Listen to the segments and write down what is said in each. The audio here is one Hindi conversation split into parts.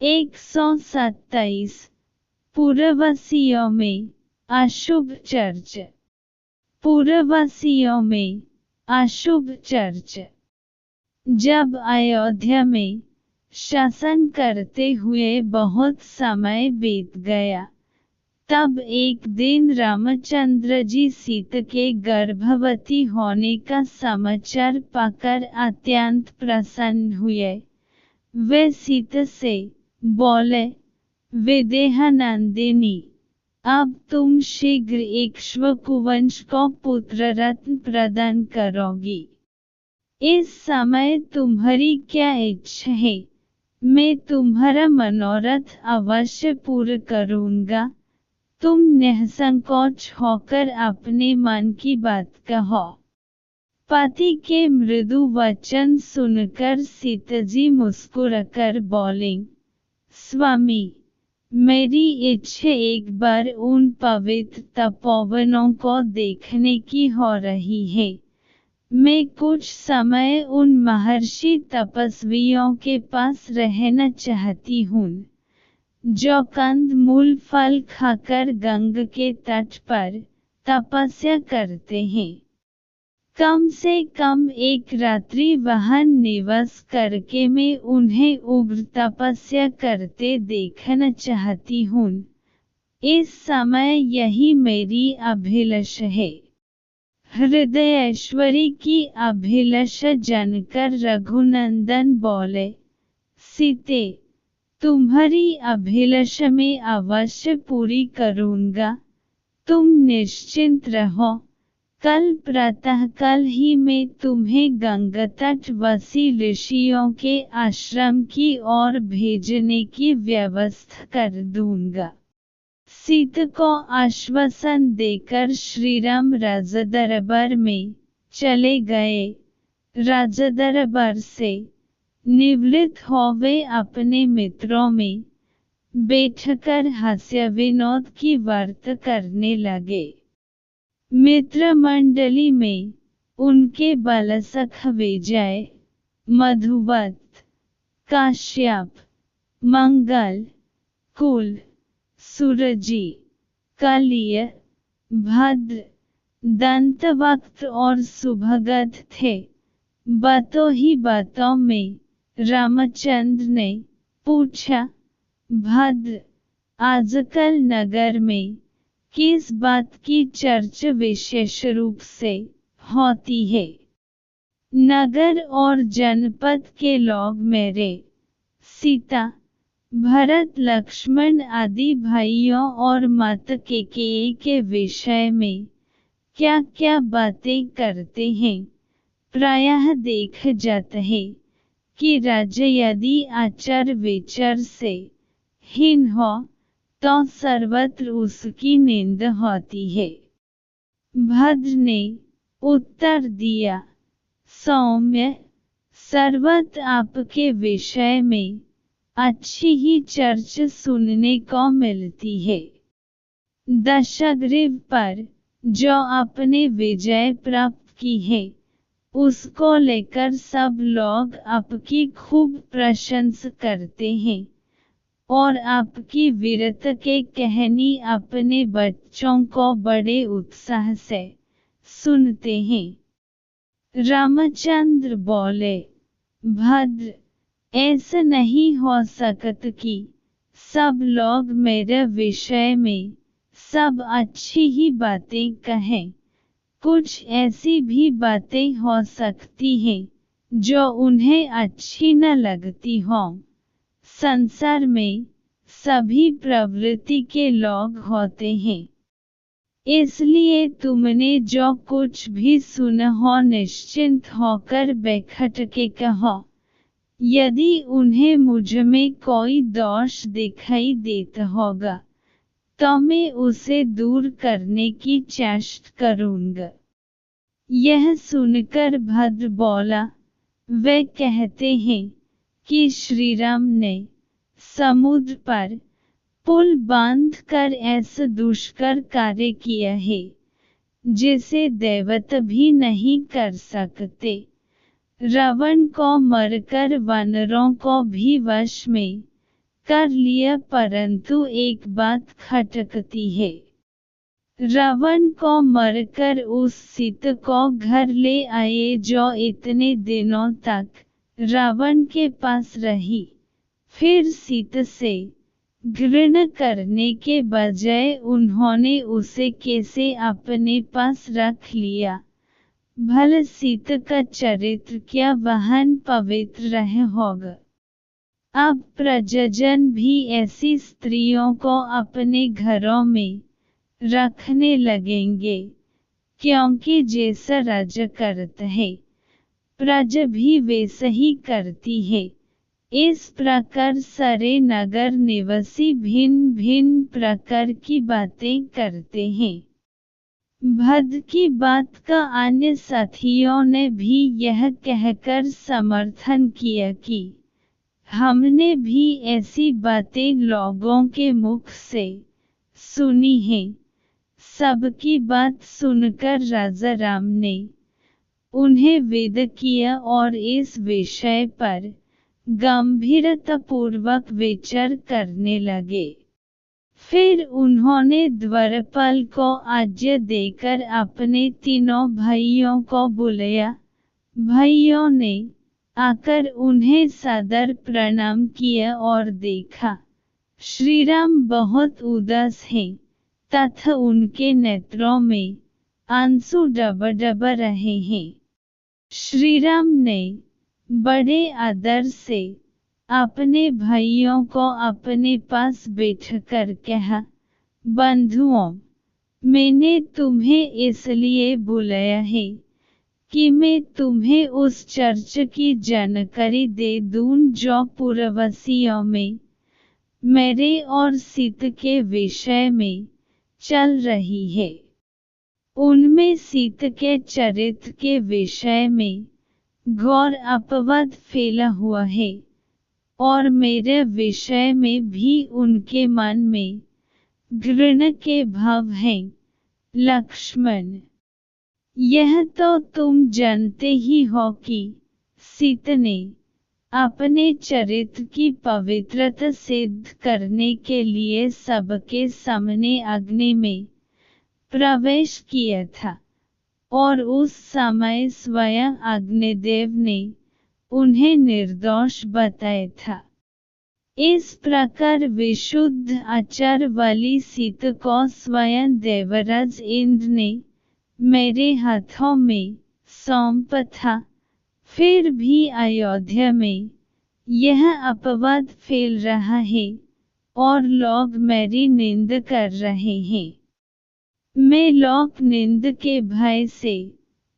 127 पूर्ववासियों में अशुभ चर्च। पूर्ववासियों में अशुभ चर्च। जब अयोध्या में शासन करते हुए बहुत समय बीत गया, तब एक दिन रामचंद्र जी सीता के गर्भवती होने का समाचार पाकर अत्यंत प्रसन्न हुए। वे सीता से बोले, विदेहनंदिनी, अब तुम शीघ्र इक्ष्वाकुवंश को पुत्र रत्न प्रदान करोगी। इस समय तुम्हारी क्या इच्छा है, मैं तुम्हारा मनोरथ अवश्य पूर्ण करूँगा। तुम निसंकोच होकर अपने मन की बात कहो। पति के मृदु वचन सुनकर सीता जी मुस्कुराकर बोलीं, स्वामी, मेरी इच्छा एक बार उन पवित्र तपोवनों को देखने की हो रही है। मैं कुछ समय उन महर्षि तपस्वियों के पास रहना चाहती हूँ, जो कंद मूल फल खाकर गंगा के तट पर तपस्या करते हैं। कम से कम एक रात्रि वहाँ निवास करके मैं उन्हें उग्र तपस्या करते देखना चाहती हूँ। इस समय यही मेरी अभिलाषा है। हृदयेश्वरी की अभिलाषा जानकर रघुनंदन बोले, सीते, तुम्हारी अभिलाषा मैं अवश्य पूरी करूँगा। तुम निश्चिंत रहो। कल प्रातःकाल ही मैं तुम्हें गंगा तटवासी ऋषियों के आश्रम की ओर भेजने की व्यवस्था कर दूंगा। सीता को आश्वासन देकर श्रीराम राजदरबार में चले गए। राजदरबार से निवृत्त हो वे अपने मित्रों में बैठकर हास्य विनोद की वार्ता करने लगे। मित्र मंडली में उनके बालसख विजय, मधुवत, काश्यप, मंगल, कुल, सूरजी, कालिय, भद्र, दंतवक्त और सुभगत थे। बातों ही बातों में रामचंद्र ने पूछा, भद्र, आजकल नगर में किस बात की चर्चा विशेष रूप से होती है? नगर और जनपद के लोग मेरे सीता, भरत, लक्ष्मण आदि भाइयों और माता कैकेयी के विषय में क्या क्या बातें करते हैं। प्रायः देखा जाता है कि राजा यदि आचार विचार से हीन हो तो सर्वत्र उसकी निंदा होती है। भद्र ने उत्तर दिया, सौम्य, सर्वत्र आपके विषय में अच्छी ही चर्चा सुनने को मिलती है। दशग्रीव पर जो आपने विजय प्राप्त की है, उसको लेकर सब लोग आपकी खूब प्रशंसा करते हैं और आपकी वीरता के कहानी अपने बच्चों को बड़े उत्साह से सुनते हैं। रामचंद्र बोले, भद्र, ऐसा नहीं हो सकता कि सब लोग मेरे विषय में सब अच्छी ही बातें कहें। कुछ ऐसी भी बातें हो सकती हैं जो उन्हें अच्छी न लगती हों। संसार में सभी प्रवृत्ति के लोग होते हैं। इसलिए तुमने जो कुछ भी सुना हो निश्चिंत होकर बैठ के कहो। यदि उन्हें मुझ में कोई दोष दिखाई देता होगा तो मैं उसे दूर करने की चेष्टा करूँगा। यह सुनकर भद्र बोला, वे कहते हैं कि श्रीराम ने समुद्र पर पुल बांधकर ऐसा दुष्कर कार्य किया है जिसे देवता भी नहीं कर सकते। रावण को मरकर वानरों को भी वश में कर लिया, परंतु एक बात खटकती है। रावण को मरकर उस सीता को घर ले आए जो इतने दिनों तक रावण के पास रही। फिर सीता से घृणा करने के बजाय उन्होंने उसे कैसे अपने पास रख लिया। भला सीता का चरित्र क्या वहन पवित्र रहा होगा। अब प्रजाजन भी ऐसी स्त्रियों को अपने घरों में रखने लगेंगे, क्योंकि जैसा राजा करता है प्रजा भी वैसा ही करती है। इस प्रकार सारे नगर निवासी भिन्न भिन्न प्रकार की बातें करते हैं। भद्द की बात का अन्य साथियों ने भी यह कहकर समर्थन किया कि हमने भी ऐसी बातें लोगों के मुख से सुनी हैं। सबकी बात सुनकर राजा राम ने उन्हें विदा किया और इस विषय पर गंभीरतापूर्वक विचार करने लगे। फिर उन्होंने द्वारपाल को आज्ञा देकर अपने तीनों भाइयों को बुलाया। भाइयों ने आकर उन्हें सादर प्रणाम किया और देखा श्रीराम बहुत उदास हैं तथा उनके नेत्रों में आंसू डब रहे हैं। श्रीराम ने बड़े आदर से अपने भाइयों को अपने पास बैठकर कहा, बंधुओं, मैंने तुम्हें इसलिए बुलाया है कि मैं तुम्हें उस चर्चा की जानकारी दे दूं जो पूर्ववसियों में मेरे और सीता के विषय में चल रही है। उनमें सीता के चरित्र के विषय में घोर अपवाद फैला हुआ है और मेरे विषय में भी उनके मन में घृणा के भाव हैं। लक्ष्मण, यह तो तुम जानते ही हो कि सीता ने अपने चरित्र की पवित्रता सिद्ध करने के लिए सबके सामने अग्नि में प्रवेश किया था और उस समय स्वयं अग्निदेव ने उन्हें निर्दोष बताया था। इस प्रकार विशुद्ध आचार वाली सीता को स्वयं देवराज इंद्र ने मेरे हाथों में सौंपा था। फिर भी अयोध्या में यह अपवाद फैल रहा है और लोग मेरी निंदा कर रहे हैं। मैं लोक निंदा के भय से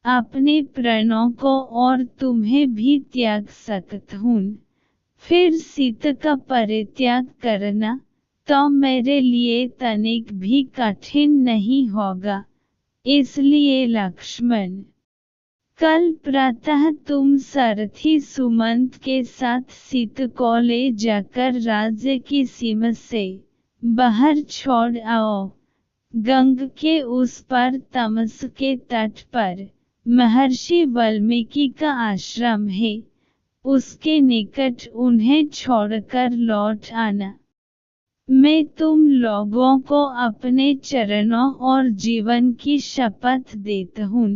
अपने प्राणों को और तुम्हें भी त्याग सकता हूँ। फिर सीता का परित्याग करना तो मेरे लिए तनिक भी कठिन नहीं होगा। इसलिए लक्ष्मण, कल प्रातः तुम सारथी सुमंत के साथ सीता को ले जाकर राज्य की सीमा से बाहर छोड़ आओ। गंगा के उस पार तमस के तट पर महर्षि वाल्मीकि का आश्रम है, उसके निकट उन्हें छोड़कर लौट आना। मैं तुम लोगों को अपने चरणों और जीवन की शपथ देता हूँ।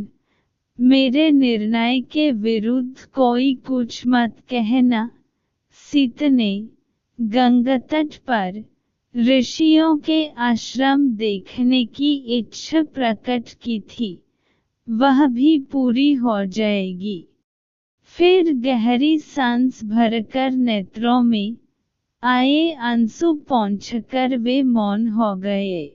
मेरे निर्णय के विरुद्ध कोई कुछ मत कहना। सीता ने गंगा तट पर ऋषियों के आश्रम देखने की इच्छा प्रकट की थी, वह भी पूरी हो जाएगी। फिर गहरी सांस भरकर नेत्रों में आए आंसू पोंछकर वे मौन हो गए।